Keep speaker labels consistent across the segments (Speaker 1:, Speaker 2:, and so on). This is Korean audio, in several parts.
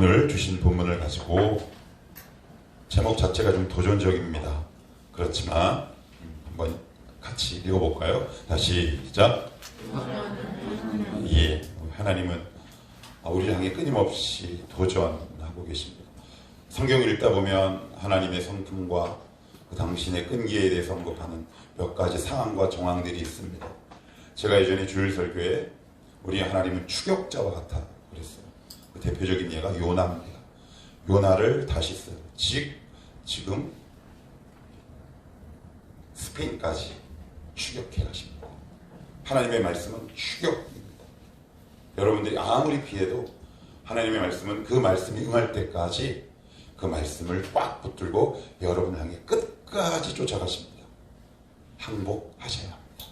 Speaker 1: 오늘 주신 본문을 가지고 제목 자체가 좀 도전적입니다. 그렇지만 한번 같이 읽어볼까요? 다시 시작. 예, 하나님은 우리를 향해 끊임없이 도전하고 계십니다. 성경을 읽다 보면 하나님의 성품과 그 당신의 끈기에 대해서 언급하는 몇 가지 상황과 정황들이 있습니다. 제가 예전에 주일설교에 우리 하나님은 추격자와 같아 그랬어요. 그 대표적인 예가 요나입니다. 요나를 다시 써요. 지금 스페인까지 추격해 가십니다. 하나님의 말씀은 추격입니다. 여러분들이 아무리 피해도 하나님의 말씀은 그 말씀이 응할 때까지 그 말씀을 꽉 붙들고 여러분을 향해 끝까지 쫓아가십니다. 항복하셔야 합니다.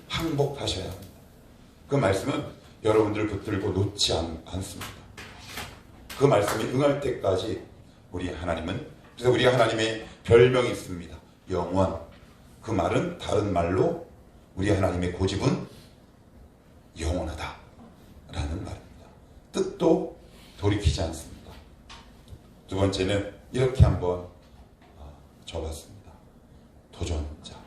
Speaker 1: 항복하셔야 합니다. 그 말씀은 여러분들을 붙들고 놓지 않습니다. 그 말씀이 응할 때까지 우리 하나님은, 그래서 우리 하나님의 별명이 있습니다. 영원. 그 말은 다른 말로 우리 하나님의 고집은 영원하다 라는 말입니다. 뜻도 돌이키지 않습니다. 두 번째는 이렇게 한번 적었습니다. 도전자.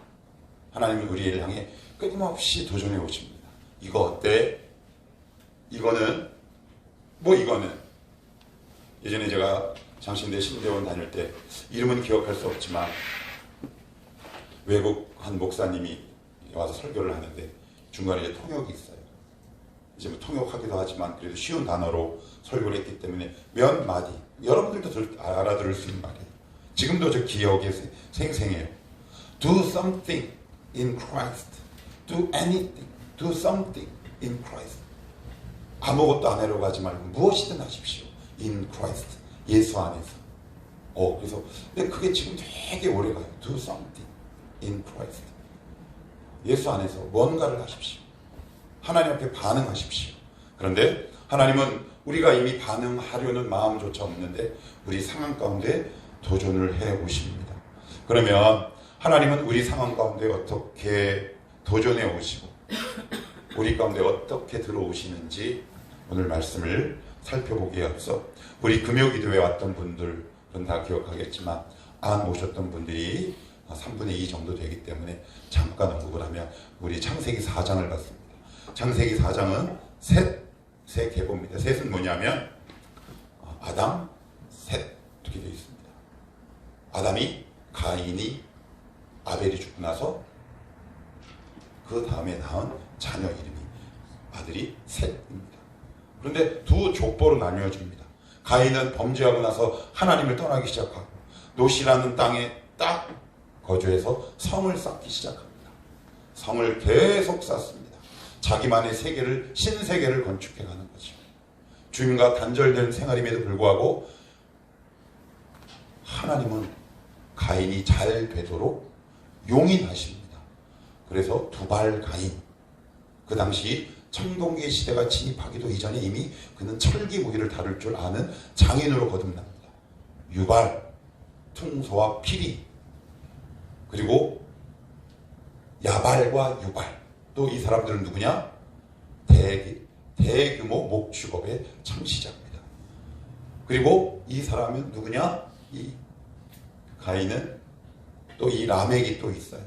Speaker 1: 하나님은 우리를 향해 끊임없이 도전해 오십니다. 이거 어때? 이거는 예전에 제가 장신대 신대원 다닐 때 이름은 기억할 수 없지만 외국 한 목사님이 와서 설교를 하는데 중간에 이제 통역이 있어요. 이제 뭐 통역하기도 하지만 그래도 쉬운 단어로 설교를 했기 때문에 몇 마디 여러분들도 알아들을 수 있는 말이에요. 지금도 저 기억에 생생해요. Do something in Christ. Do anything. Do something in Christ. 아무것도 안 하려고 하지 말고 무엇이든 하십시오. In Christ. 예수 안에서. 그래서 근데 그게 지금 되게 오래 가요. Do something in Christ. 예수 안에서 뭔가를 하십시오. 하나님 앞에 반응하십시오. 그런데 하나님은 우리가 이미 반응하려는 마음조차 없는데 우리 상황 가운데 도전을 해 오십니다. 그러면 하나님은 우리 상황 가운데 어떻게 도전해 오시고 우리 가운데 어떻게 들어오시는지 오늘 말씀을 살펴보기에 앞서 우리 금요기도에 왔던 분들은 다 기억하겠지만 안 오셨던 분들이 3분의 2 정도 되기 때문에 잠깐 언급을 하면 우리 창세기 4장을 봤습니다. 창세기 4장은 셋의 계보입니다. 셋은 뭐냐면 아담, 셋 이렇게 되어 있습니다. 아담이, 가인이, 아벨이 죽고 나서 그 다음에 낳은 자녀 이름이 아들이 셋입니다. 그런데 두 족보로 나뉘어집니다. 가인은 범죄하고 나서 하나님을 떠나기 시작하고 노시라는 땅에 딱 거주해서 성을 쌓기 시작합니다. 성을 계속 쌓습니다. 자기만의 세계를, 신세계를 건축해가는 거죠. 주님과 단절된 생활임에도 불구하고 하나님은 가인이 잘 되도록 용인하십니다. 그래서 두발 가인. 그 당시 청동기 시대가 진입하기도 이전에 이미 그는 철기 무기를 다룰 줄 아는 장인으로 거듭납니다. 유발, 퉁소와 피리, 그리고 야발과 유발. 또 이 사람들은 누구냐? 대규모 목축업의 창시자입니다. 그리고 이 사람은 누구냐? 이 가인은 또 이 라멕이 또 있어요.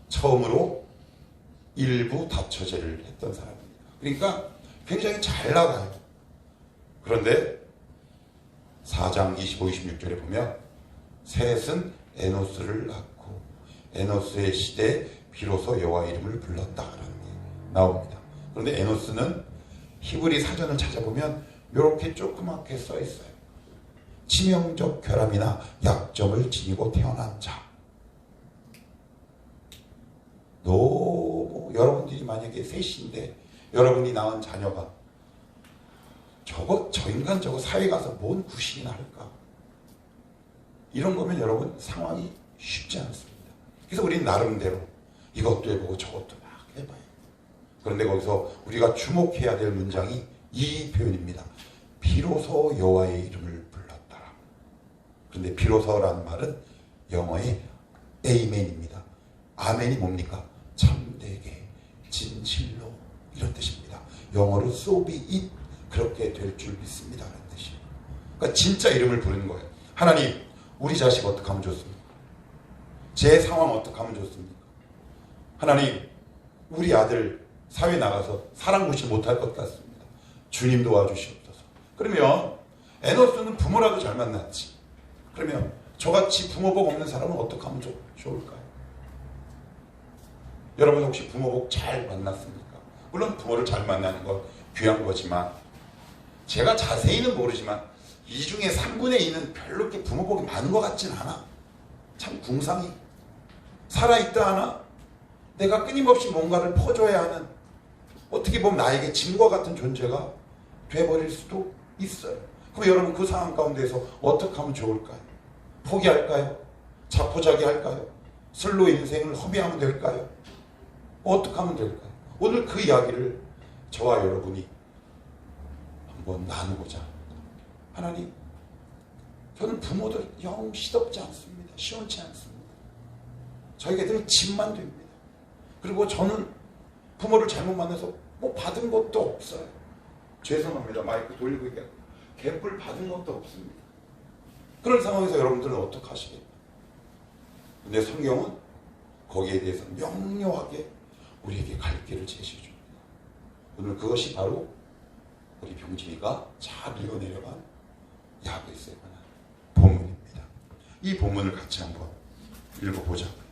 Speaker 1: 처음으로 일부 다처제를 했던 사람입니다. 그러니까 굉장히 잘 나가요. 그런데 4장 25, 26절에 보면 셋은 에노스를 낳고 에노스의 시대에 비로소 여호와 이름을 불렀다라는 게 나옵니다. 그런데 에노스는 히브리 사전을 찾아보면 이렇게 조그맣게 써 있어요. 치명적 결함이나 약점을 지니고 태어난 자. 너무 여러분들이 만약에 셋인데 여러분이 낳은 자녀가 저 인간 저거 사회 가서 뭔 구실이나 할까? 이런 거면 여러분 상황이 쉽지 않습니다. 그래서 우리는 나름대로 이것도 해보고 저것도 막 해봐요. 그런데 거기서 우리가 주목해야 될 문장이 이 표현입니다. 비로소 여호와의 이름을 불렀더라. 그런데 비로소라는 말은 영어의 아멘입니다. 아멘이 뭡니까? 참되게, 진실로 이런 뜻입니다. 영어로 so be it, 그렇게 될 줄 믿습니다 라는 뜻이에요. 그러니까 진짜 이름을 부르는 거예요. 하나님, 우리 자식 어떻게 하면 좋습니까? 제 상황 어떻게 하면 좋습니까? 하나님, 우리 아들 사회 나가서 사랑구실 못할 것 같습니다. 주님 도와주시옵소서. 그러면 에너스는 부모라도 잘 만났지. 그러면 저같이 부모 복 없는 사람은 어떻게 하면 좋을까요? 여러분 혹시 부모 복 잘 만났습니까? 물론 부모를 잘 만나는 건 귀한 거지만 제가 자세히는 모르지만 이 중에 3분의 2는 별로 이렇게 부모 복이 많은 것 같진 않아. 참 궁상이 살아있다 하나 내가 끊임없이 뭔가를 퍼줘야 하는 어떻게 보면 나에게 짐과 같은 존재가 돼버릴 수도 있어요. 그럼 여러분 그 상황 가운데서 어떻게 하면 좋을까요? 포기할까요? 자포자기할까요? 슬로 인생을 허비하면 될까요? 어떻게 하면 될까요? 오늘 그 이야기를 저와 여러분이 한번 나누고자 합니다. 하나님, 저는 부모들 영 시덥지 않습니다. 시원치 않습니다. 저희 애들은 짐만 됩니다. 그리고 저는 부모를 잘못 만나서 뭐 받은 것도 없어요. 죄송합니다. 마이크 돌리고 얘기하고 개뿔 받은 것도 없습니다. 그런 상황에서 여러분들은 어떻게 하시겠어요? 근데 성경은 거기에 대해서 명료하게 우리에게 갈 길을 제시해 줍니다. 오늘 그것이 바로 우리 병진이가 잘 읽어내려간 야베스에 관한 본문입니다. 이 본문을 같이 한번 읽어보자고요.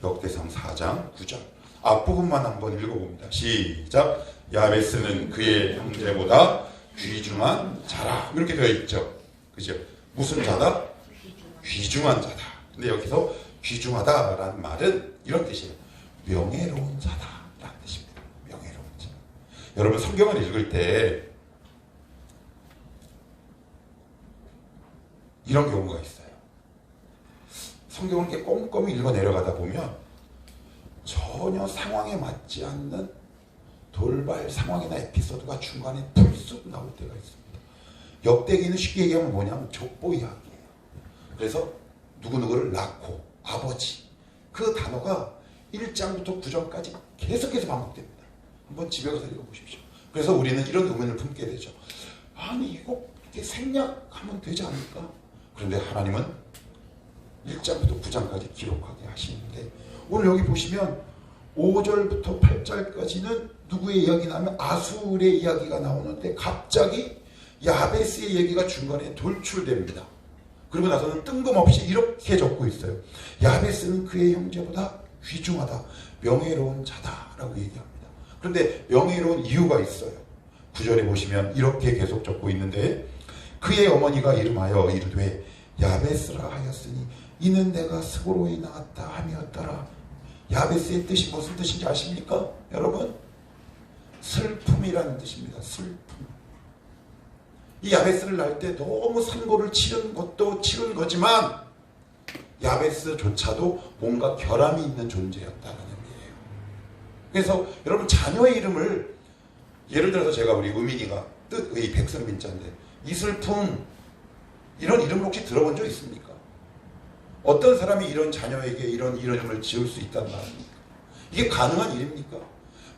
Speaker 1: 역대상 4장 9절 앞부분만 한번 읽어봅니다. 시작. 야베스는 그의 형제보다 귀중한 자라 이렇게 되어 있죠. 그죠? 무슨 자다? 귀중한 자다. 근데 여기서 귀중하다라는 말은 이런 뜻이에요. 명예로운 자다라는 뜻입니다. 명예로운 자. 여러분 성경을 읽을 때 이런 경우가 있어요. 성경을 이렇게 꼼꼼히 읽어 내려가다 보면 전혀 상황에 맞지 않는 돌발 상황이나 에피소드가 중간에 불쑥 나올 때가 있습니다. 역대기는 쉽게 얘기하면 뭐냐면 족보 이야기예요. 그래서 누구누구를 낳고 아버지 그 단어가 1장부터 9장까지 계속해서 반복됩니다. 한번 집에 가서 읽어보십시오. 그래서 우리는 이런 의문을 품게 되죠. 아니 이거 이렇게 생략하면 되지 않을까? 그런데 하나님은 1장부터 9장까지 기록하게 하시는데 오늘 여기 보시면 5절부터 8절까지는 누구의 이야기 나면 아술의 이야기가 나오는데 갑자기 야베스의 얘기가 중간에 돌출됩니다. 그리고 나서는 뜬금없이 이렇게 적고 있어요. 야베스는 그의 형제보다 귀중하다. 명예로운 자다라고 얘기합니다. 그런데 명예로운 이유가 있어요. 9절에 보시면 이렇게 계속 적고 있는데 그의 어머니가 이름하여 이르되 야베스라 하였으니 이는 내가 스고로에 낳았다 함이었더라. 야베스의 뜻이 무슨 뜻인지 아십니까? 여러분 슬픔이라는 뜻입니다. 슬픔. 이 야베스를 낳을 때 너무 산고를 치른 것도 치른 거지만 야베스조차도 뭔가 결함이 있는 존재였다는 의미예요. 그래서 여러분 자녀의 이름을 예를 들어서 제가 우리 우민이가 뜻의 백선민자인데 이슬픔 이런 이름을 혹시 들어본 적 있습니까? 어떤 사람이 이런 자녀에게 이런 이름을 지을 수 있단 말입니까? 이게 가능한 일입니까?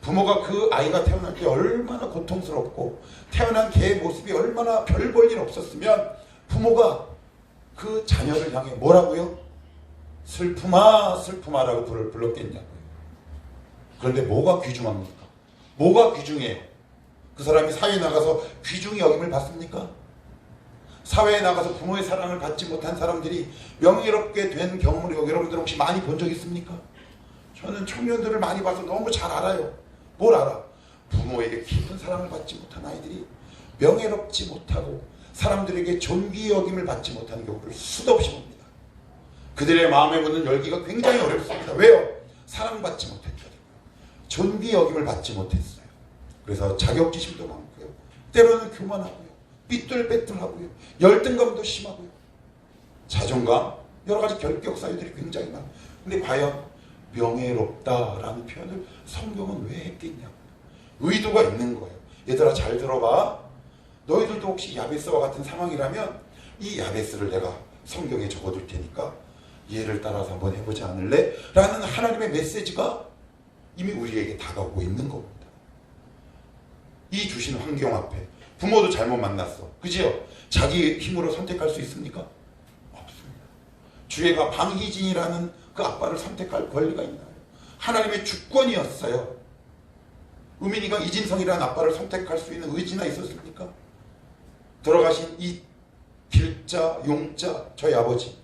Speaker 1: 부모가 그 아이가 태어날 때 얼마나 고통스럽고 태어난 개의 모습이 얼마나 별 볼 일 없었으면 부모가 그 자녀를 향해 뭐라고요? 슬픔아 슬픔아라고 불렀겠냐고요. 그런데 뭐가 귀중합니까? 뭐가 귀중해요? 그 사람이 사회에 나가서 귀중히 여김을 받습니까? 사회에 나가서 부모의 사랑을 받지 못한 사람들이 명예롭게 된 경험을 여러분들 혹시 많이 본 적 있습니까? 저는 청년들을 많이 봐서 너무 잘 알아요. 뭘 알아? 부모에게 깊은 사랑을 받지 못한 아이들이 명예롭지 못하고 사람들에게 존귀 여김을 받지 못하는 경우를 수도 없이 봅니다. 그들의 마음의 문은 열기가 굉장히 어렵습니다. 왜요? 사랑받지 못했거든요. 존귀 여김을 받지 못했어요. 그래서 자격지심도 많고요. 때로는 교만하고요. 삐뚤빼뚤하고요. 열등감도 심하고요. 자존감, 여러 가지 결격 사유들이 굉장히 많아요. 근데 과연 명예롭다라는 표현을 성경은 왜 했겠냐고요. 의도가 있는 거예요. 얘들아 잘 들어봐. 너희들도 혹시 야베스와 같은 상황이라면 이 야베스를 내가 성경에 적어둘 테니까 얘를 따라서 한번 해보지 않을래? 라는 하나님의 메시지가 이미 우리에게 다가오고 있는 겁니다. 이 주신 환경 앞에 부모도 잘못 만났어. 그지요? 자기 힘으로 선택할 수 있습니까? 없습니다. 주애가 방희진이라는 그 아빠를 선택할 권리가 있나요? 하나님의 주권이었어요. 우민이가 이진성이라는 아빠를 선택할 수 있는 의지나 있었습니까? 돌아가신 이 길자, 용자, 저희 아버지,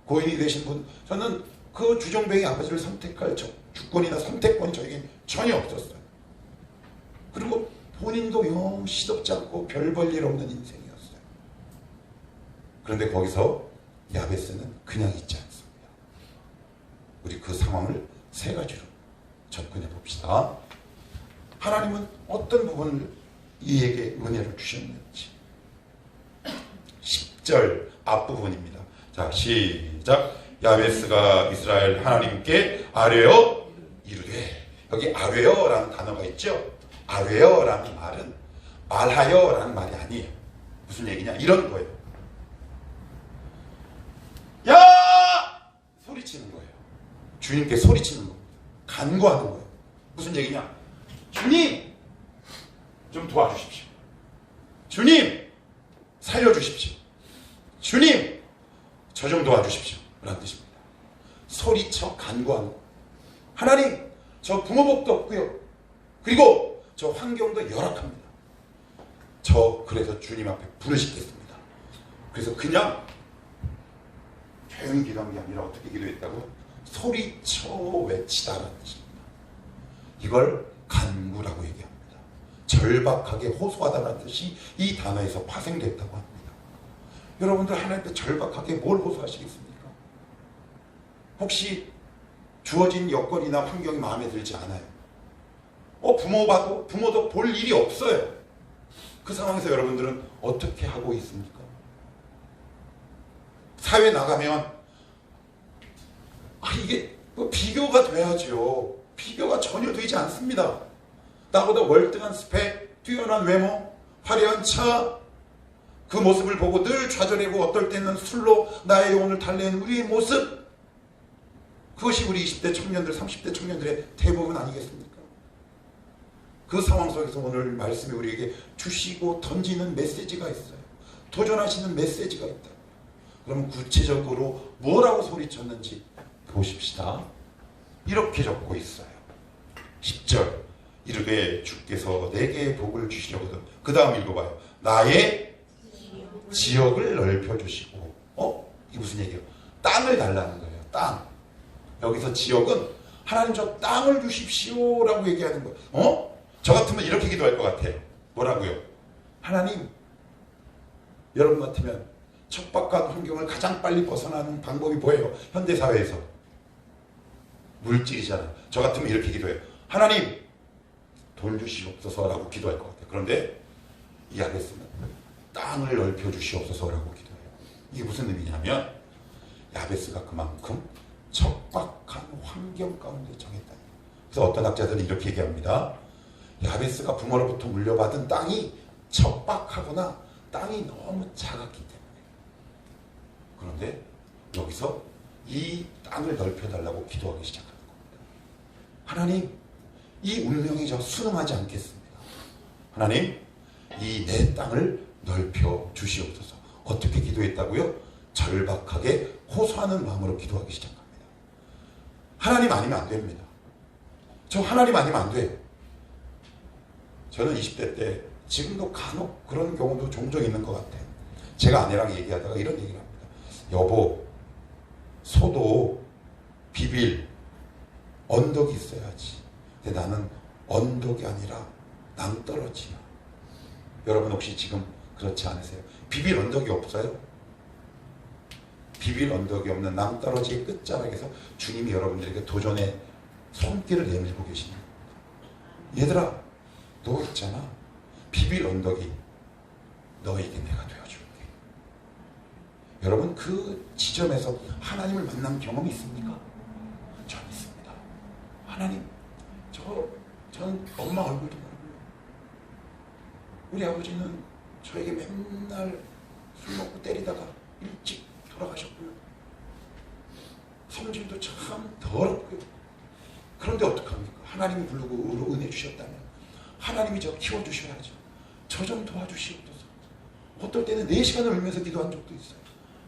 Speaker 1: 고인이 되신 분, 저는 그 주정뱅이 아버지를 선택할 주권이나 선택권이 저에게 전혀 없었어요. 그리고 본인도 영 시덥지 않고 별 볼 일 없는 인생이었어요. 그런데 거기서 야베스는 그냥 있지 않습니다. 우리 그 상황을 세 가지로 접근해 봅시다. 하나님은 어떤 부분을 이에게 은혜를 주셨는지. 10절 앞부분입니다. 자, 시작. 야베스가 이스라엘 하나님께 아뢰어 이르되, 여기 아뢰어라는 단어가 있죠. 아뢰어라는 말은 말하여라는 말이 아니에요. 무슨 얘기냐? 이런 거예요. 야! 소리치는 거예요. 주님께 소리치는 겁니다. 간구하는 거예요. 무슨 얘기냐? 주님! 좀 도와주십시오. 주님! 살려주십시오. 주님! 저 좀 도와주십시오. 라는 뜻입니다. 소리쳐 간구하는 거. 하나님! 저 부모복도 없고요. 그리고 저 환경도 열악합니다. 저 그래서 주님 앞에 부르짖겠습니다. 그래서 그냥 조용히 기도한 게 아니라 어떻게 기도했다고? 소리쳐 외치다라는 뜻입니다. 이걸 간구라고 얘기합니다. 절박하게 호소하다라는 뜻이 이 단어에서 파생됐다고 합니다. 여러분들 하나님께 절박하게 뭘 호소하시겠습니까? 혹시 주어진 여건이나 환경이 마음에 들지 않아요. 부모도 볼 일이 없어요. 그 상황에서 여러분들은 어떻게 하고 있습니까? 사회 나가면 이게 비교가 돼야죠. 비교가 전혀 되지 않습니다. 나보다 월등한 스펙, 뛰어난 외모, 화려한 차, 그 모습을 보고 늘 좌절하고 어떨 때는 술로 나의 영혼을 달래는 우리의 모습, 그것이 우리 20대 청년들, 30대 청년들의 대부분 아니겠습니까? 그 상황 속에서 오늘 말씀이 우리에게 주시고 던지는 메시지가 있어요. 도전하시는 메시지가 있다. 그럼 구체적으로 뭐라고 소리쳤는지 보십시다. 이렇게 적고 있어요. 10절 이르되 주께서 내게 복을 주시려거든. 그 다음 읽어봐요. 나의 지역을 넓혀주시고. 이게 무슨 얘기예요? 땅을 달라는 거예요. 땅. 여기서 지역은 하나님 저 땅을 주십시오 라고 얘기하는 거예요. 저 같으면 이렇게 기도할 것 같아요. 뭐라고요? 하나님, 여러분 같으면 척박한 환경을 가장 빨리 벗어나는 방법이 뭐예요? 현대사회에서 물질이잖아요. 저 같으면 이렇게 기도해요. 하나님, 돈 주시옵소서라고 기도할 것 같아요. 그런데 이 야베스는 땅을 넓혀주시옵소서라고 기도해요. 이게 무슨 의미냐면 야베스가 그만큼 척박한 환경 가운데 정했다. 그래서 어떤 학자들은 이렇게 얘기합니다. 야베스가 부모로부터 물려받은 땅이 척박하거나 땅이 너무 작았기 때문에. 그런데 여기서 이 땅을 넓혀달라고 기도하기 시작하는 겁니다. 하나님, 이 운명이 저 순응하지 않겠습니다. 하나님, 이 내 땅을 넓혀 주시옵소서. 어떻게 기도했다고요? 절박하게 호소하는 마음으로 기도하기 시작합니다. 하나님 아니면 안 됩니다. 저 하나님 아니면 안 돼요. 저는 20대 때 지금도 간혹 그런 경우도 종종 있는 것 같아요. 제가 아내랑 얘기하다가 이런 얘기를 합니다. 여보, 소도 비빌 언덕이 있어야지. 근데 나는 언덕이 아니라 낭떠러지야. 여러분 혹시 지금 그렇지 않으세요? 비빌 언덕이 없어요? 비빌 언덕이 없는 낭떠러지의 끝자락에서 주님이 여러분들에게 도전의 손길을 내밀고 계십니다. 얘들아, 너 있잖아. 비빌 언덕이 너에게 내가 되어줄게. 여러분 그 지점에서 하나님을 만난 경험이 있습니까? 전 있습니다. 하나님, 저는 엄마 얼굴도 모르고요. 우리 아버지는 저에게 맨날 술 먹고 때리다가 일찍 돌아가셨고요. 성질도 참 더럽고요. 그런데 어떡합니까? 하나님이 부르고 은혜 주셨다면 하나님이 저 키워주셔야죠. 저 좀 도와주시옵소서. 어떨 때는 4시간을 울면서 기도한 적도 있어요.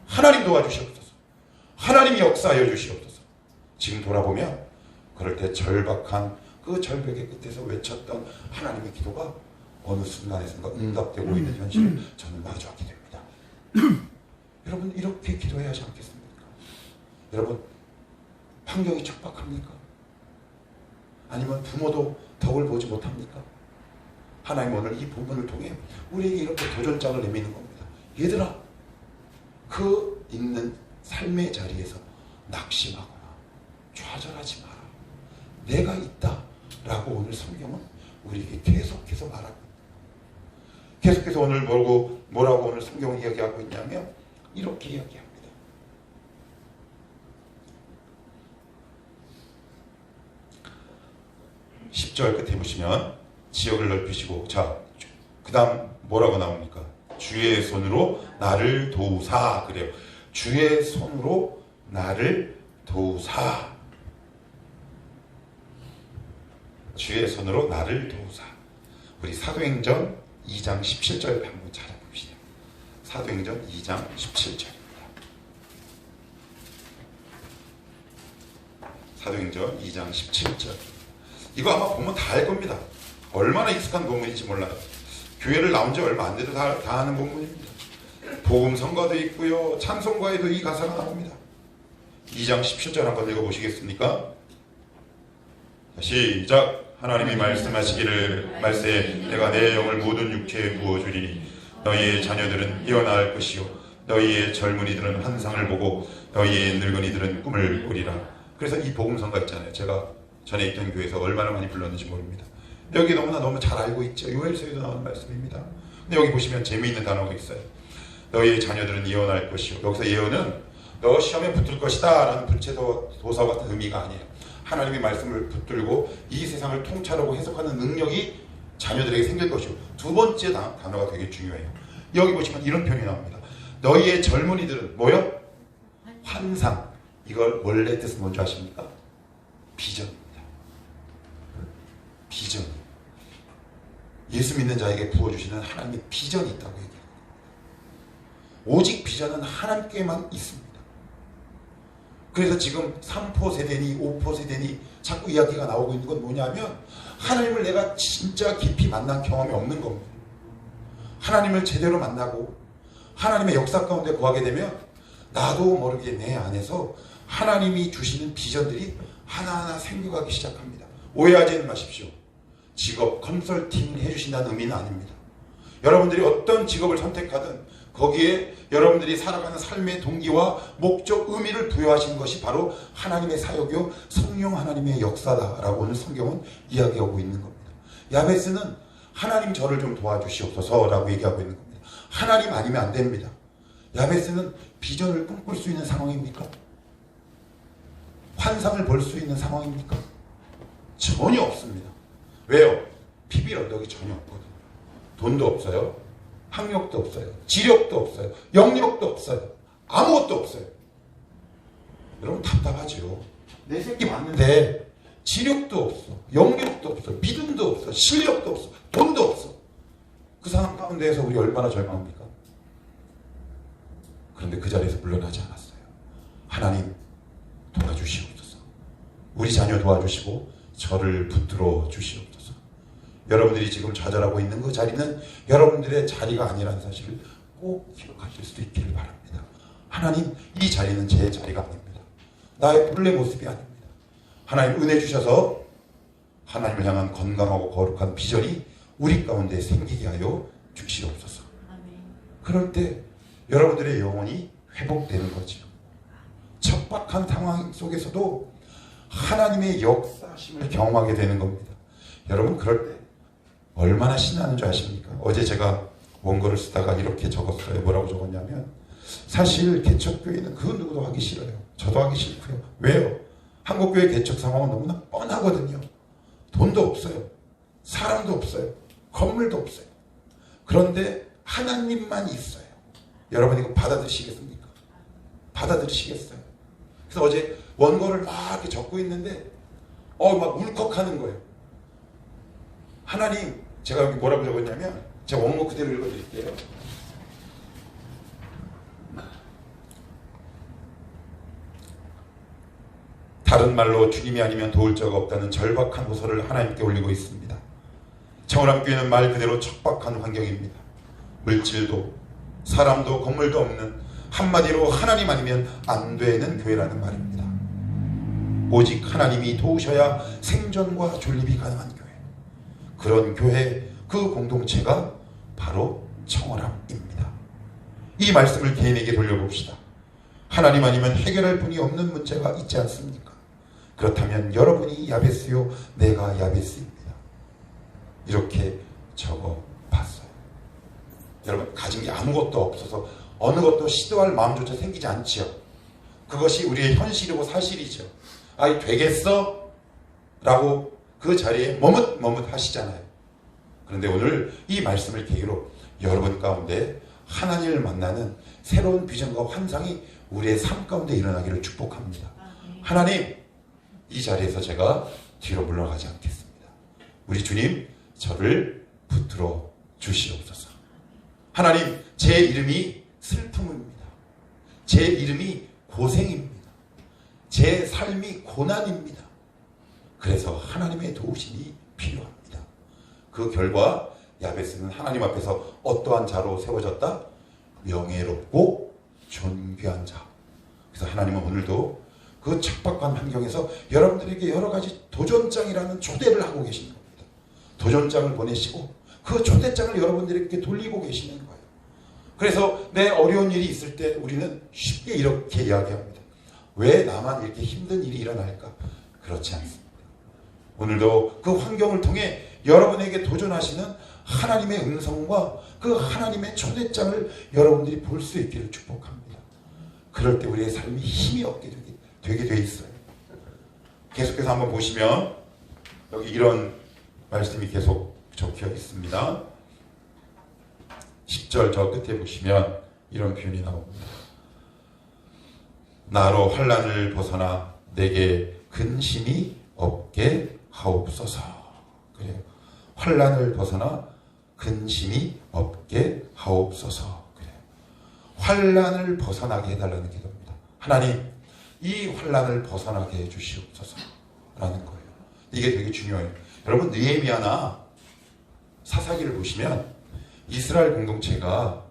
Speaker 1: 하나님 도와주시옵소서. 하나님이 역사하여 주시옵소서. 지금 돌아보면 그럴 때 절박한 그 절벽의 끝에서 외쳤던 하나님의 기도가 어느 순간에선가 응답되고 있는 현실을 저는 마주하게 됩니다. 여러분 이렇게 기도해야 하지 않겠습니까? 여러분 환경이 척박합니까? 아니면 부모도 덕을 보지 못합니까? 하나님 오늘 이 본문을 통해 우리에게 이렇게 도전장을 내미는 겁니다. 얘들아, 그 있는 삶의 자리에서 낙심하거나 좌절하지 마라. 내가 있다 라고 오늘 성경은 우리에게 계속해서 말하고 있다. 계속해서 오늘 뭐라고 오늘 성경은 이야기하고 있냐면 이렇게 이야기합니다. 10절 끝에 보시면 지역을 넓히시고, 자, 그 다음 뭐라고 나옵니까? 주의 손으로 나를 도우사. 그래요. 주의 손으로 나를 도우사. 주의 손으로 나를 도우사. 우리 사도행전 2장 17절 한번 찾아봅시다. 사도행전 2장 17절입니다. 사도행전 2장 17절. 이거 아마 보면 다 알 겁니다. 얼마나 익숙한 본문인지 몰라요. 교회를 나온 지 얼마 안 돼도 다 아는 본문입니다. 복음 성가도 있고요. 찬송가에도 이 가사가 나옵니다. 2장 17절 한번 읽어보시겠습니까? 시작. 하나님이 말씀하시기를 말세 내가 내 영을 모든 육체에 부어주리니 너희의 자녀들은 깨어날 것이요 너희의 젊은이들은 환상을 보고 너희의 늙은이들은 꿈을 꾸리라. 그래서 이 복음성가 있잖아요. 제가 전에 있던 교회에서 얼마나 많이 불렀는지 모릅니다. 여기 너무 잘 알고 있죠. 요엘서에도 나오는 말씀입니다. 근데 여기 보시면 재미있는 단어가 있어요. 너희의 자녀들은 예언할 것이요. 여기서 예언은 너 시험에 붙을 것이다 라는 불체도사 같은 의미가 아니에요. 하나님의 말씀을 붙들고 이 세상을 통찰하고 해석하는 능력이 자녀들에게 생길 것이고, 두 번째 단어가 되게 중요해요. 여기 보시면 이런 표현이 나옵니다. 너희의 젊은이들은 뭐요? 환상. 이걸 원래 뜻은 뭔지 아십니까? 비전입니다. 비전. 예수 믿는 자에게 부어주시는 하나님의 비전이 있다고 얘기합니다. 오직 비전은 하나님께만 있습니다. 그래서 지금 3포 세대니 5포 세대니 자꾸 이야기가 나오고 있는 건 뭐냐면 하나님을 내가 진짜 깊이 만난 경험이 없는 겁니다. 하나님을 제대로 만나고 하나님의 역사 가운데 구하게 되면 나도 모르게 내 안에서 하나님이 주시는 비전들이 하나하나 생겨가기 시작합니다. 오해하지 마십시오. 직업 컨설팅을 해주신다는 의미는 아닙니다. 여러분들이 어떤 직업을 선택하든 거기에 여러분들이 살아가는 삶의 동기와 목적, 의미를 부여하신 것이 바로 하나님의 사역이요 성령 하나님의 역사다라고 오늘 성경은 이야기하고 있는 겁니다. 야베스는 하나님 저를 좀 도와주시옵소서라고 얘기하고 있는 겁니다. 하나님 아니면 안 됩니다. 야베스는 비전을 꿈꿀 수 있는 상황입니까? 환상을 볼 수 있는 상황입니까? 전혀 없습니다. 왜요? 피비 언덕이 전혀 없거든요. 돈도 없어요. 학력도 없어요. 지력도 없어요. 영력도 없어요. 아무것도 없어요. 여러분 답답하죠. 내 새끼 맞는데 지력도 없어. 영력도 없어. 믿음도 없어. 실력도 없어. 돈도 없어. 그 상황 가운데에서 우리 얼마나 절망합니까? 그런데 그 자리에서 물러나지 않았어요. 하나님 도와주시옵소서. 우리 자녀 도와주시고 저를 붙들어 주시옵소서. 여러분들이 지금 좌절하고 있는 그 자리는 여러분들의 자리가 아니라는 사실을 꼭 기억하실 수 있기를 바랍니다. 하나님, 이 자리는 제 자리가 아닙니다. 나의 본래 모습이 아닙니다. 하나님 은혜 주셔서 하나님을 향한 건강하고 거룩한 비전이 우리 가운데 생기게 하여 주시옵소서. 그럴 때 여러분들의 영혼이 회복되는 거죠. 척박한 상황 속에서도 하나님의 역사심을 경험하게 되는 겁니다. 여러분 그럴 때 얼마나 신나는 줄 아십니까? 어제 제가 원고를 쓰다가 이렇게 적었어요. 뭐라고 적었냐면 사실 개척교회는 그 누구도 하기 싫어요. 저도 하기 싫고요. 왜요? 한국교회 개척 상황은 너무나 뻔하거든요. 돈도 없어요. 사람도 없어요. 건물도 없어요. 그런데 하나님만 있어요. 여러분 이거 받아들이시겠습니까? 받아들이시겠어요? 그래서 어제 원고를 막 이렇게 적고 있는데 막 울컥하는 거예요. 하나님, 제가 여기 뭐라고 적었냐면 제가 원고 그대로 읽어드릴게요. 다른 말로 주님이 아니면 도울 자가 없다는 절박한 호소를 하나님께 올리고 있습니다. 청월함교회는 말 그대로 척박한 환경입니다. 물질도 사람도 건물도 없는, 한마디로 하나님 아니면 안 되는 교회라는 말입니다. 오직 하나님이 도우셔야 생존과 존립이 가능한 교회, 그런 교회, 그 공동체가 바로 청월함입니다. 이 말씀을 개인에게 돌려봅시다. 하나님 아니면 해결할 분이 없는 문제가 있지 않습니까? 그렇다면 여러분이 야베스요, 내가 야베스입니다. 이렇게 적어봤어요. 여러분, 가진 게 아무것도 없어서 어느 것도 시도할 마음조차 생기지 않지요. 그것이 우리의 현실이고 사실이죠. 아이 되겠어? 라고 그 자리에 머뭇머뭇 하시잖아요. 그런데 오늘 이 말씀을 계기로 여러분 가운데 하나님을 만나는 새로운 비전과 환상이 우리의 삶 가운데 일어나기를 축복합니다. 하나님, 이 자리에서 제가 뒤로 물러가지 않겠습니다. 우리 주님, 저를 붙들어 주시옵소서. 하나님, 제 이름이 슬픔입니다. 제 이름이 고생입니다. 제 삶이 고난입니다. 그래서 하나님의 도우심이 필요합니다. 그 결과 야베스는 하나님 앞에서 어떠한 자로 세워졌다? 명예롭고 존귀한 자. 그래서 하나님은 오늘도 그 척박한 환경에서 여러분들에게 여러 가지 도전장이라는 초대를 하고 계시는 겁니다. 도전장을 보내시고 그 초대장을 여러분들에게 돌리고 계시는 거예요. 그래서 내 어려운 일이 있을 때 우리는 쉽게 이렇게 이야기합니다. 왜 나만 이렇게 힘든 일이 일어날까? 그렇지 않습니다. 오늘도 그 환경을 통해 여러분에게 도전하시는 하나님의 음성과 그 하나님의 초대장을 여러분들이 볼 수 있기를 축복합니다. 그럴 때 우리의 삶이 힘이 얻게 되게 돼 있어요. 계속해서 한번 보시면 여기 이런 말씀이 계속 적혀 있습니다. 10절 저 끝에 보시면 이런 표현이 나옵니다. 나로 환난을 벗어나 내게 근심이 없게 하옵소서. 그래요. 환난을 벗어나 근심이 없게 하옵소서. 그래요. 환난을 벗어나게 해달라는 기도입니다. 하나님, 이 환난을 벗어나게 해주시옵소서 라는 거예요. 이게 되게 중요해요. 여러분, 느헤미야나 사사기를 보시면 이스라엘 공동체가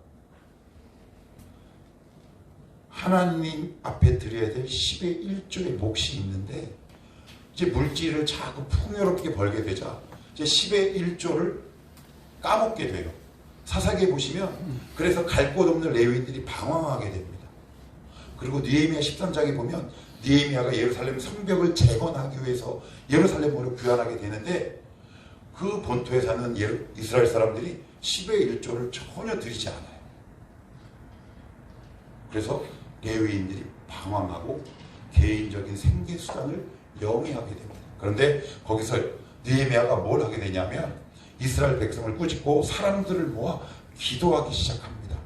Speaker 1: 하나님 앞에 드려야 될 10의 1조의 몫이 있는데 이제 물질을 자꾸 풍요롭게 벌게 되자 이제 10의 1조를 까먹게 돼요. 사사기에 보시면 그래서 갈 곳 없는 레위인들이 방황하게 됩니다. 그리고 느헤미야 13장에 보면 느헤미야가 예루살렘 성벽을 재건하기 위해서 예루살렘으로 귀환하게 되는데 그 본토에 사는 이스라엘 사람들이 10의 1조를 전혀 드리지 않아요. 그래서 레위인들이 방황하고 개인적인 생계수단을 영위하게 됩니다. 그런데 거기서 느헤미야가 뭘 하게 되냐면 이스라엘 백성을 꾸짖고 사람들을 모아 기도하기 시작합니다.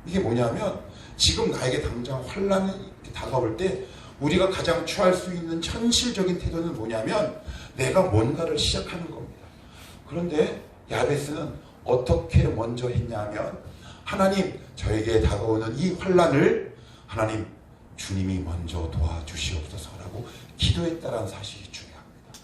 Speaker 1: 이게 뭐냐면 지금 나에게 당장 환난이 다가올 때 우리가 가장 취할 수 있는 현실적인 태도는 뭐냐면 내가 뭔가를 시작하는 겁니다. 그런데 야베스는 어떻게 먼저 했냐면 하나님, 저에게 다가오는 이 환난을 하나님 주님이 먼저 도와주시옵소서라고 기도했다는 사실이 중요합니다.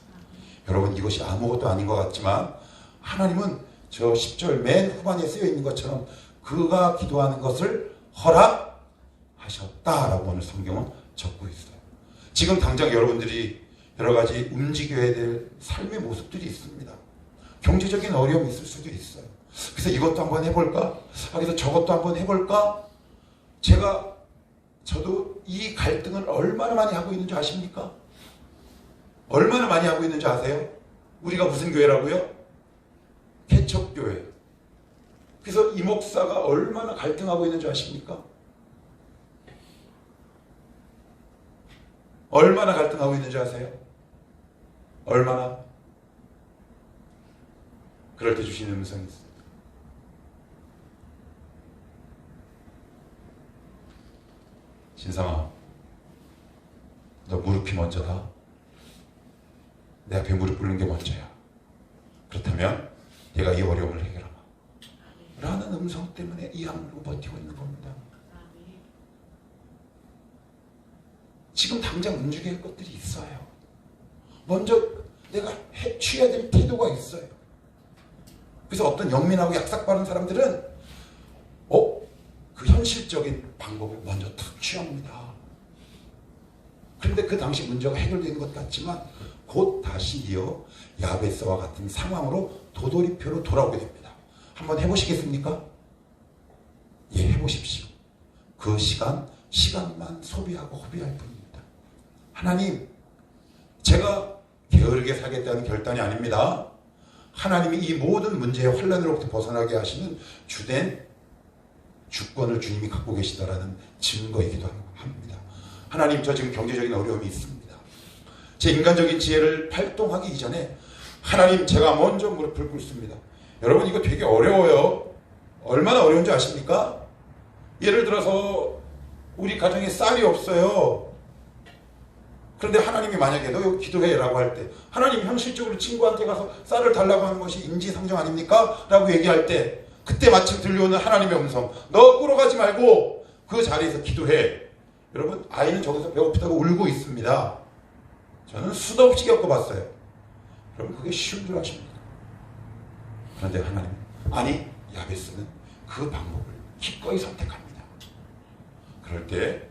Speaker 1: 여러분, 이것이 아무것도 아닌 것 같지만 하나님은 저 10절 맨 후반에 쓰여 있는 것처럼 그가 기도하는 것을 허락하셨다라고 오늘 성경은 적고 있어요. 지금 당장 여러분들이 여러 가지 움직여야 될 삶의 모습들이 있습니다. 경제적인 어려움이 있을 수도 있어요. 그래서 이것도 한번 해볼까? 그래서 저것도 한번 해볼까? 저도 이 갈등을 얼마나 많이 하고 있는지 아십니까? 얼마나 많이 하고 있는지 아세요? 우리가 무슨 교회라고요? 개척교회. 그래서 이 목사가 얼마나 갈등하고 있는지 아십니까? 얼마나 갈등하고 있는지 아세요? 얼마나? 그럴 때 주시는 음성이 있습니다. 신상아, 너 무릎이 먼저다. 내 앞에 무릎 꿇는 게 먼저야. 그렇다면 내가 이 어려움을 해결하마 라는 음성 때문에 이 악물고 버티고 있는 겁니다. 지금 당장 움직일 것들이 있어요. 먼저 내가 취해야 될 태도가 있어요. 그래서 어떤 영민하고 약삭 빠른 사람들은 그 현실적인 방법을 먼저 탁 취합니다. 그런데 그 당시 문제가 해결되는 것 같지만 곧 다시 이어 야베스와 같은 상황으로 도돌이표로 돌아오게 됩니다. 한번 해보시겠습니까? 예, 해보십시오. 그 시간만 소비하고 허비할 뿐입니다. 하나님, 제가 게으르게 살겠다는 결단이 아닙니다. 하나님이 이 모든 문제의 환란으로부터 벗어나게 하시는 주된 주권을 주님이 갖고 계시다라는 증거이기도 합니다. 하나님, 저 지금 경제적인 어려움이 있습니다. 제 인간적인 지혜를 발동하기 이전에 하나님, 제가 먼저 무릎을 꿇습니다. 여러분, 이거 되게 어려워요. 얼마나 어려운지 아십니까? 예를 들어서 우리 가정에 쌀이 없어요. 그런데 하나님이 만약에 너 기도해라고 할 때, 하나님 현실적으로 친구한테 가서 쌀을 달라고 하는 것이 인지상정 아닙니까? 라고 얘기할 때, 그때 마침 들려오는 하나님의 음성, 너 끌어가지 말고 그 자리에서 기도해. 여러분, 아이는 저기서 배고프다고 울고 있습니다. 저는 수도 없이 겪어봤어요. 여러분, 그게 쉬운 줄 아십니까? 그런데 하나님, 아니, 야베스는 그 방법을 기꺼이 선택합니다. 그럴 때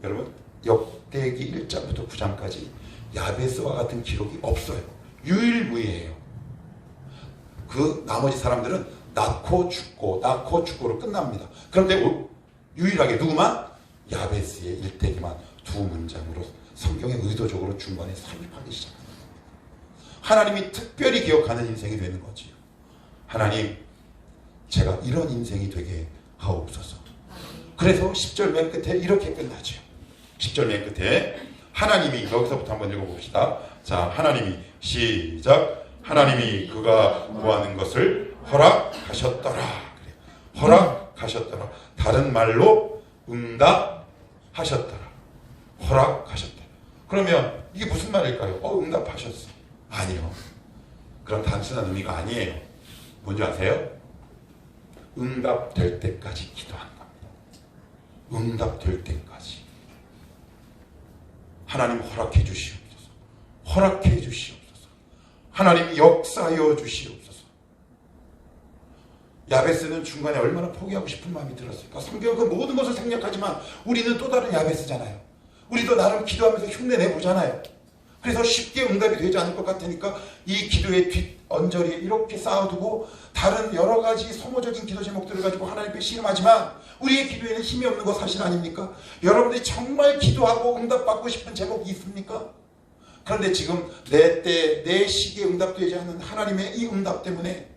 Speaker 1: 여러분, 역대기 1장부터 9장까지 야베스와 같은 기록이 없어요. 유일무이해요. 그 나머지 사람들은 낳고 죽고로 끝납니다. 그런데 유일하게 누구만? 야베스의 일대기만 두 문장으로 성경에 의도적으로 중간에 삽입하기 시작합니다. 하나님이 특별히 기억하는 인생이 되는 거지요. 하나님, 제가 이런 인생이 되게 하옵소서. 그래서 10절 맨 끝에 이렇게 끝나죠. 10절 맨 끝에 하나님이, 여기서부터 한번 읽어봅시다. 자, 하나님이, 시작. 하나님이 그가 구하는 것을 허락하셨더라. 그래요. 허락하셨더라. 다른 말로 응답하셨더라. 허락하셨더라. 그러면 이게 무슨 말일까요? 응답하셨어. 아니요. 그런 단순한 의미가 아니에요. 뭔지 아세요? 응답될 때까지 기도하는 겁니다. 응답될 때까지. 하나님 허락해 주시옵소서. 허락해 주시옵소서. 하나님 역사하여 주시옵소서. 야베스는 중간에 얼마나 포기하고 싶은 마음이 들었을까? 성경은 그 모든 것을 생략하지만 우리는 또 다른 야베스잖아요. 우리도 나름 기도하면서 흉내내보잖아요. 그래서 쉽게 응답이 되지 않을 것 같으니까 이 기도의 뒷언저리에 이렇게 쌓아두고 다른 여러 가지 소모적인 기도 제목들을 가지고 하나님께 씨름하지만 우리의 기도에는 힘이 없는 거 사실 아닙니까? 여러분들이 정말 기도하고 응답받고 싶은 제목이 있습니까? 그런데 지금 내 때, 내 시기에 응답되지 않는 하나님의 이 응답 때문에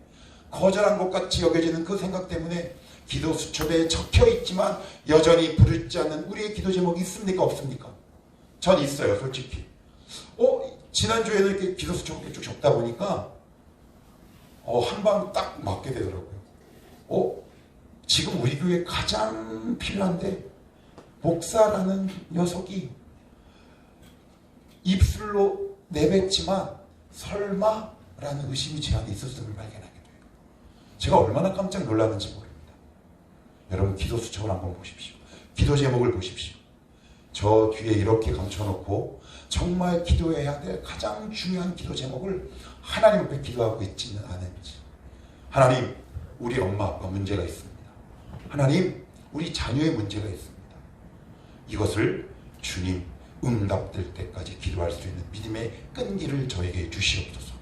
Speaker 1: 거절한 것 같이 여겨지는 그 생각 때문에 기도 수첩에 적혀있지만 여전히 부르지 않는 우리의 기도 제목이 있습니까? 없습니까? 전 있어요, 솔직히. 지난주에는 이렇게 기도 수첩을 쭉 적다 보니까 한 방 딱 맞게 되더라고요. 지금 우리 교회에 가장 필요한데 목사라는 녀석이 입술로 내뱉지만 설마라는 의심이 제 안에 있었음을 발견하게 돼요. 제가 얼마나 깜짝 놀랐는지 모릅니다. 여러분, 기도 수첩을 한번 보십시오. 기도 제목을 보십시오. 저 뒤에 이렇게 감춰놓고 정말 기도해야 될 가장 중요한 기도 제목을 하나님 앞에 기도하고 있지는 않은지. 하나님, 우리 엄마 아빠 문제가 있습니다. 하나님, 우리 자녀의 문제가 있습니다. 이것을 주님 응답될 때까지 기도할 수 있는 믿음의 끈기를 저에게 주시옵소서.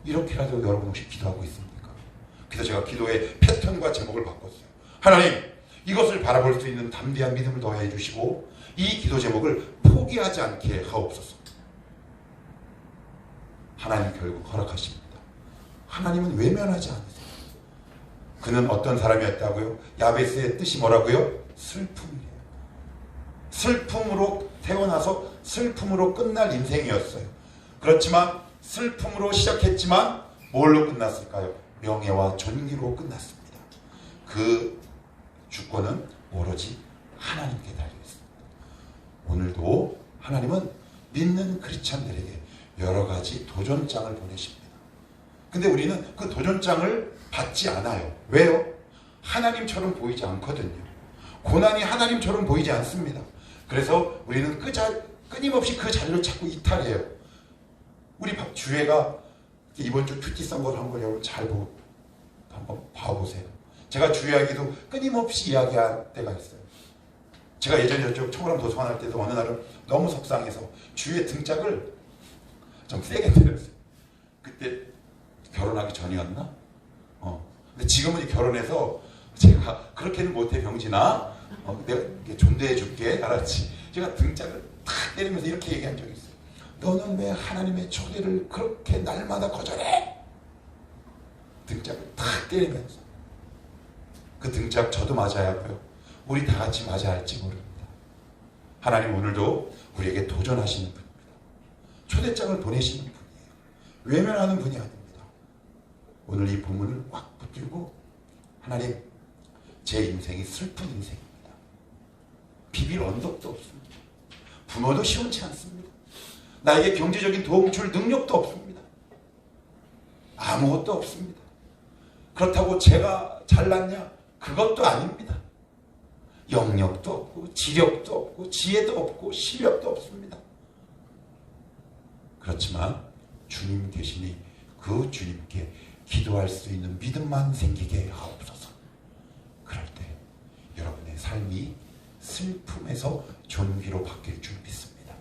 Speaker 1: 이렇게라도 여러분 혹시 기도하고 있습니까? 그래서 제가 기도의 패턴과 제목을 바꿨어요. 하나님, 이것을 바라볼 수 있는 담대한 믿음을 더해 주시고 이 기도 제목을 포기하지 않게 하옵소서. 하나님 결국 허락하십니다. 하나님은 외면하지 않으세요. 그는 어떤 사람이었다고요? 야베스의 뜻이 뭐라고요? 슬픔이에요. 슬픔으로 태어나서 슬픔으로 끝날 인생이었어요. 그렇지만 슬픔으로 시작했지만 뭘로 끝났을까요? 명예와 존귀로 끝났습니다. 그 주권은 오로지 하나님께 달려있습니다. 오늘도 하나님은 믿는 크리스찬들에게 여러 가지 도전장을 보내십니다. 근데 우리는 그 도전장을 받지 않아요. 왜요? 하나님처럼 보이지 않거든요. 고난이 하나님처럼 보이지 않습니다. 그래서 우리는 끊임없이 그 자리를 자꾸 이탈해요. 우리 주회가 이번 주 큐티 선거를 한 거냐고 한번 봐보세요. 제가 주회하기도 끊임없이 이야기할 때가 있어요. 제가 예전에 저쪽 청구람 도서관 할 때도 어느 날은 너무 속상해서 주위에 등짝을 좀 세게 때렸어요. 그때 결혼하기 전이었나? 근데 지금은 이 결혼해서 제가 그렇게는 못해 병진아. 내가 존대해 줄게. 알았지? 제가 등짝을 탁 때리면서 이렇게 얘기한 적이 있어요. 너는 왜 하나님의 초대를 그렇게 날마다 거절해? 등짝을 탁 때리면서. 그 등짝 저도 맞아야 하고요. 우리 다 같이 맞아야 할지 모릅니다. 하나님 오늘도 우리에게 도전하시는 분입니다. 초대장을 보내시는 분이에요. 외면하는 분이 아닙니다. 오늘 이 본문을 꽉 붙들고 하나님, 제 인생이 슬픈 인생입니다. 비빌 언덕도 없습니다. 부모도 시원치 않습니다. 나에게 경제적인 도움 줄 능력도 없습니다. 아무것도 없습니다. 그렇다고 제가 잘났냐? 그것도 아닙니다. 영역도 없고 지력도 없고 지혜도 없고 실력도 없습니다. 그렇지만 주님 되시니 그 주님께 기도할 수 있는 믿음만 생기게 하옵소서. 그럴 때 여러분의 삶이 슬픔에서 존귀로 바뀔 줄 믿습니다.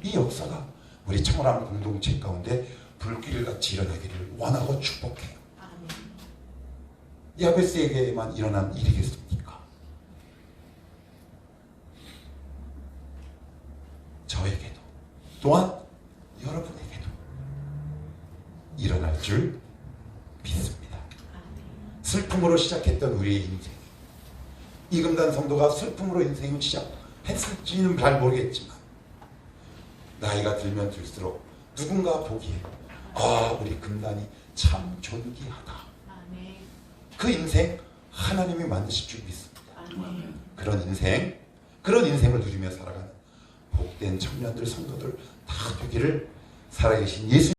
Speaker 1: 이 역사가 우리 청월함 공동체 가운데 불길같이 일어나기를 원하고 축복해요. 야베스에게만 일어난 일이겠습니까? 저에게도 또한 여러분에게도 일어날 줄 믿습니다. 슬픔으로 시작했던 우리의 인생, 이금단 성도가 슬픔으로 인생을 시작했을지는 잘 모르겠지만 나이가 들면 들수록 누군가 보기에 우리 금단이 참 존귀하다. 그 인생 하나님이 만드실 줄 믿습니다. 그런 인생을 누리며 살아가는 복된 청년들, 성도들 다 되기를 살아계신 예수